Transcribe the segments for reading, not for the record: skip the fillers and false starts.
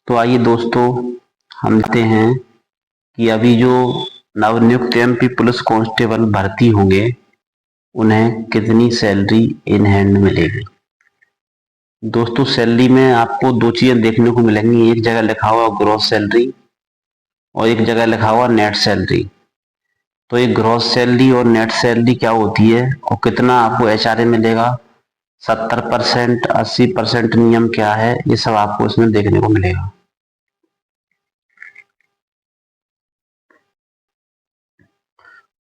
तो आइए दोस्तों, हम देखते हैं कि अभी जो नवनियुक्त एमपी पुलिस कांस्टेबल भर्ती होंगे उन्हें कितनी सैलरी इन हैंड मिलेगी। दोस्तों, सैलरी में आपको दो चीजें देखने को मिलेंगी। एक जगह लिखा हुआ ग्रॉस सैलरी और एक जगह लिखा हुआ नेट सैलरी। तो ये ग्रॉस सैलरी और नेट सैलरी क्या होती है और कितना आपको एचआरए मिलेगा, 70%, 80% नियम क्या है, ये सब आपको इसमें देखने को मिलेगा।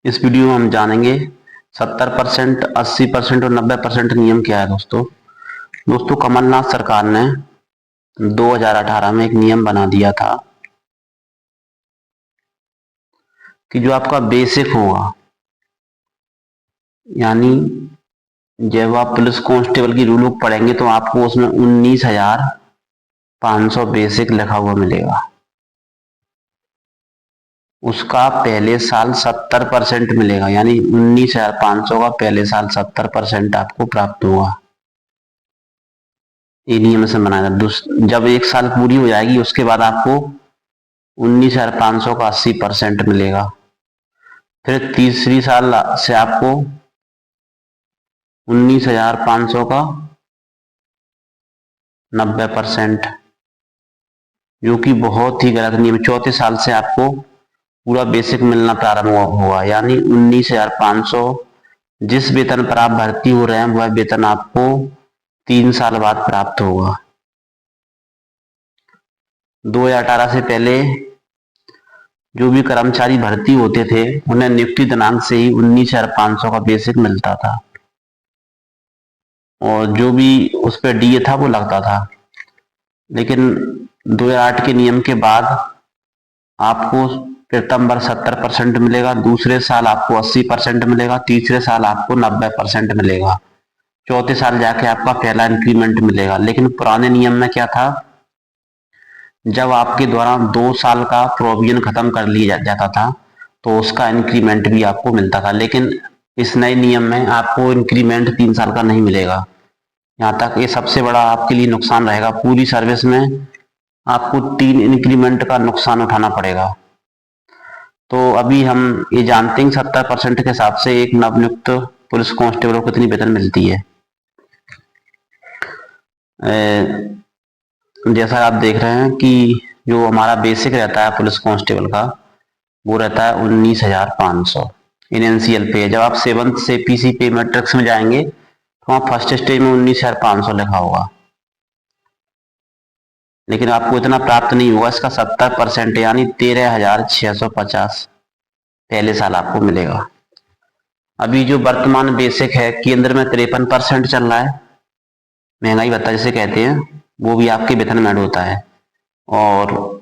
इस वीडियो में हम जानेंगे 70%, 80% और 90% नियम क्या है। दोस्तों कमलनाथ सरकार ने 2018 में एक नियम बना दिया था कि जो आपका बेसिक होगा, यानी जब आप पुलिस कांस्टेबल की रूल बुक पढ़ेंगे तो आपको उसमें 19,500 बेसिक लिखा हुआ मिलेगा। उसका पहले साल 70% मिलेगा, यानी 19,500 का पहले साल 70% आपको प्राप्त होगा। ये नियम से बनाया था। जब एक साल पूरी हो जाएगी उसके बाद आपको 19,500 का 80% मिलेगा। फिर तीसरी साल से आपको 19,500 का 90%, जो कि बहुत ही गलत नियम। चौथे साल से आपको पूरा बेसिक मिलना प्रारंभ होगा, यानी 19,500 जिस वेतन पर आप भर्ती हो रहे हैं वह वेतन आपको 3 साल बाद प्राप्त होगा। 2018 से पहले जो भी कर्मचारी भर्ती होते थे उन्हें नियुक्ति दिनांक से ही 19,500 का बेसिक मिलता था और जो भी उस पर डीए था वो लगता था। लेकिन 2008 के नियम के बाद आपको प्रथम वर्ष 70% मिलेगा, दूसरे साल आपको 80% मिलेगा, तीसरे साल आपको 90% मिलेगा, चौथे साल जाके आपका पहला इंक्रीमेंट मिलेगा। लेकिन पुराने नियम में क्या था, जब आपके द्वारा 2 साल का प्रोविजन खत्म कर लिया जाता था तो उसका इंक्रीमेंट भी आपको मिलता था। लेकिन इस नए नियम में आपको इंक्रीमेंट 3 साल का नहीं मिलेगा। यहाँ तक ये सबसे बड़ा आपके लिए नुकसान रहेगा। पूरी सर्विस में आपको 3 इंक्रीमेंट का नुकसान उठाना पड़ेगा। तो अभी हम ये जानते हैं 70% के हिसाब से एक नवनियुक्त पुलिस कांस्टेबल को कितनी वेतन मिलती है। जैसा आप देख रहे हैं कि जो हमारा बेसिक रहता है पुलिस कांस्टेबल का वो रहता है 19,500 इनिशियल पे। जब आप 7th से पीसी पे मैट्रिक्स में जाएंगे तो वहाँ फर्स्ट स्टेज में 19,500 लिखा होगा, लेकिन आपको इतना प्राप्त नहीं होगा। इसका 70% यानी 13,650 पहले साल आपको मिलेगा। अभी जो वर्तमान बेसिक है केंद्र में 53% चल रहा है, महंगाई भत्ता जिसे कहते हैं, वो भी आपके वेतन में ऐड होता है। और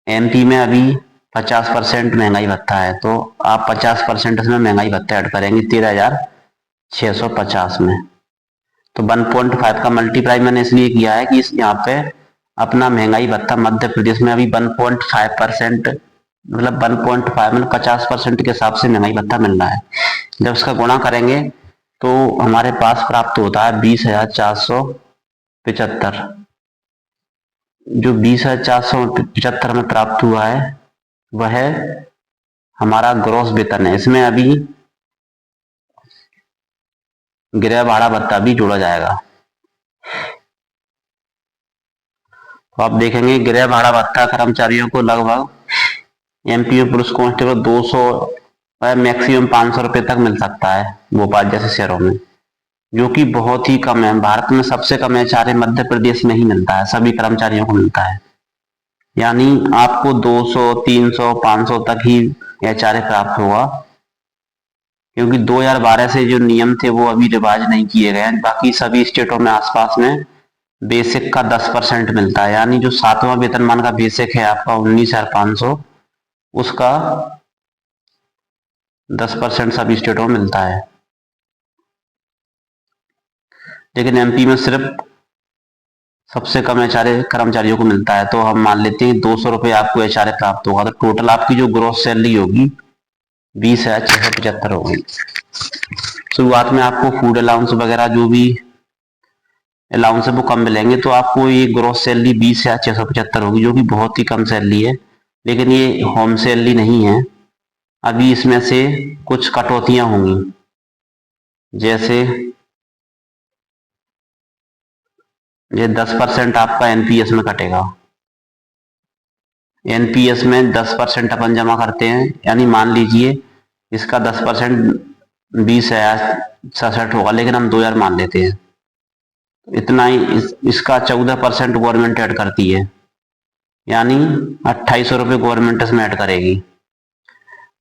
एमपी में अभी 50% महंगाई भत्ता है, तो आप 50% इसमें महंगाई भत्ता ऐड करेंगे 13,650 में। तो 1.5 का मल्टीप्लाई मैंने इसलिए किया है कि यहाँ पे अपना महंगाई भत्ता मध्य प्रदेश में अभी 1.5%, मतलब 1.5 मतलब 50% के हिसाब से महंगाई भत्ता मिल रहा है। जब इसका गुणा करेंगे तो हमारे पास प्राप्त होता है 20,475। जो 20,475 में प्राप्त हुआ है वह हमारा ग्रॉस वेतन है। इसमें अभी गृह भाड़ा भत्ता भी जोड़ा जाएगा। तो आप देखेंगे गृह भाड़ा भत्ता कर्मचारियों को लगभग एमपी में पुलिस कांस्टेबल 200 मैक्सिमम 500 रुपए तक मिल सकता है भोपाल जैसे शहरों में, जो कि बहुत ही कम है। भारत में सबसे कम एचआरए मध्य प्रदेश में ही मिलता है, सभी कर्मचारियों को मिलता है। यानी आपको 200, 300, 500 तक ही एचआरए प्राप्त होगा, क्योंकि 2012 से जो नियम थे वो अभी रिवाइज नहीं किए गए हैं। बाकी सभी स्टेटों में आसपास में बेसिक का 10% मिलता है, यानी जो 7वां वेतनमान का बेसिक है आपका 19,500, उसका 10% सभी स्टेटों में मिलता है। लेकिन एमपी में सिर्फ सबसे कम एचआरए कर्मचारियों को मिलता है। तो हम मान लेते हैं 200 रुपये आपको एचआरए प्राप्त होगा, तो टोटल आपकी जो ग्रोस सैलरी होगी 20,675 होगी। शुरुआत में आपको फूड अलाउंस वगैरह जो भी अलाउंस वो कम मिलेंगे, तो आपको ये ग्रॉस सैलरी 20,675 होगी, जो कि बहुत ही कम सैलरी है। लेकिन ये होम सैलरी नहीं है। अभी इसमें से कुछ कटौतियां होंगी, जैसे ये 10% आपका एनपीएस में कटेगा। एनपीएस में 10% अपन जमा करते हैं, यानी मान लीजिए इसका 10% 20,067 होगा, लेकिन हम 2,000 मान लेते हैं। इतना ही इसका 14% गवर्नमेंट ऐड करती है, यानी 2,800 रुपये गवर्नमेंट इसमें ऐड करेगी।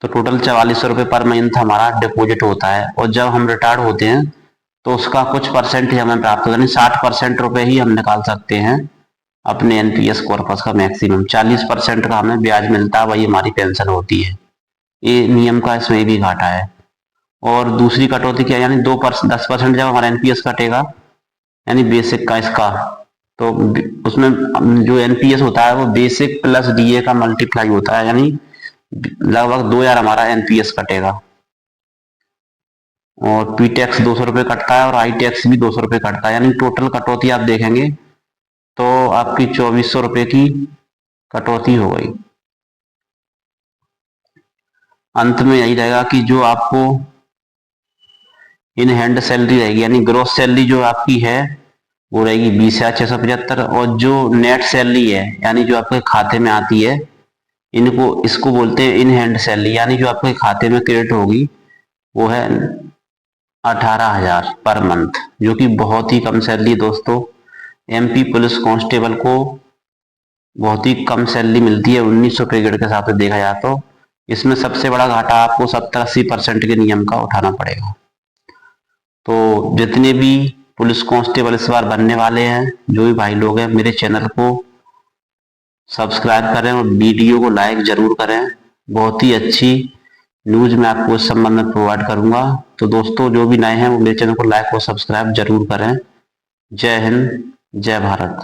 तो टोटल 4,400 रुपये पर मंथ हमारा डिपॉजिट होता है। और जब हम रिटायर्ड होते हैं तो उसका कुछ परसेंट ही हमें प्राप्त होता है, 60% रुपये ही हम निकाल सकते हैं अपने एनपीएस कॉर्पस का। मैक्सिमम 40% का हमें ब्याज मिलता है, वही हमारी पेंशन होती है। ये नियम का इसमें भी घाटा है। और दूसरी कटौती क्या, यानी 10% जब हमारा एनपीएस कटेगा, यानी बेसिक का इसका, तो उसमें जो एनपीएस होता है वो बेसिक प्लस डीए का मल्टीप्लाई होता है, यानी लगभग 2,000 हमारा एनपीएस कटेगा। और पी टैक्स 200 रुपये कटता है, और आई टैक्स भी 200 रुपये कटता है, यानी टोटल कटौती आप देखेंगे तो आपकी 2,400 रुपये की कटौती हो गई। अंत में यही रहेगा कि जो आपको इन हैंड सैलरी रहेगी, यानी ग्रॉस सैलरी जो आपकी है वो रहेगी 20,675, और जो नेट सैलरी है, यानी जो आपके खाते में आती है, इसको बोलते हैं इन हैंड सैलरी, यानी जो आपके खाते में क्रेडिट होगी वो है 18,000 पर मंथ, जो कि बहुत ही कम सैलरी दोस्तों। एमपी पुलिस कांस्टेबल को बहुत ही कम सैलरी मिलती है 1,900 पे ग्रेड के हिसाब से देखा जाए तो। इसमें सबसे बड़ा घाटा आपको 70-80% के नियम का उठाना पड़ेगा। तो जितने भी पुलिस कांस्टेबल इस बार बनने वाले हैं, जो भी भाई लोग हैं, मेरे चैनल को सब्सक्राइब करें और वीडियो को लाइक जरूर करें। बहुत ही अच्छी न्यूज मैं आपको इस संबंध में प्रोवाइड करूंगा। तो दोस्तों जो भी नए हैं वो मेरे चैनल को लाइक और सब्सक्राइब जरूर करें। जय हिंद, जय भारत।